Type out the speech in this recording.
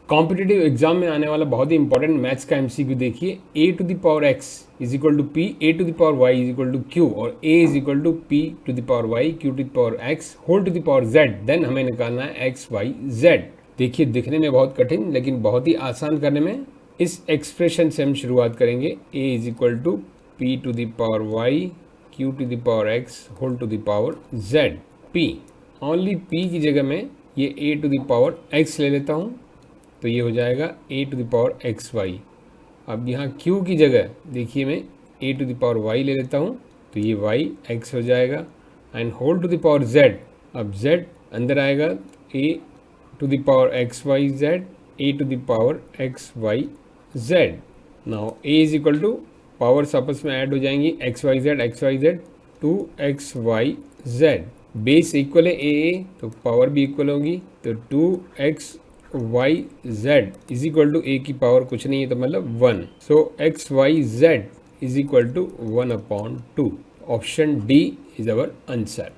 Competitive exam में आने वाला बहुत ही इंपॉर्टेंट मैथ्स का एमसीक्यू देखिए, a to the power x is equal to p, a to the power y is equal to q और a is equal to p to the power y, q to the power x whole to the power z। देन हमें निकालना है x y z। देखिए दिखने में बहुत कठिन लेकिन बहुत ही आसान करने में। इस एक्सप्रेशन से हम शुरुआत करेंगे, a is equal to p to the power y, q to the power x whole to the power z। p only p की जगह में ये a to the power x ले लेता हूँ, तो ये हो जाएगा a to the power x y. अब यहाँ q की जगह देखिए मैं a to the power y ले लेता हूँ, तो ये y x हो जाएगा and whole to the power z। अब z अंदर आएगा, a to the power x y z, a to the power x y z। Now a is equal to powers आपस में ऐड हो जाएंगी, x y z 2xyz। Base equal है a, तो power भी इक्वल होगी, तो 2xyz is equal to a की पावर कुछ नहीं है तो मतलब 1। So xyz is equal to 1/2। Option D is our answer.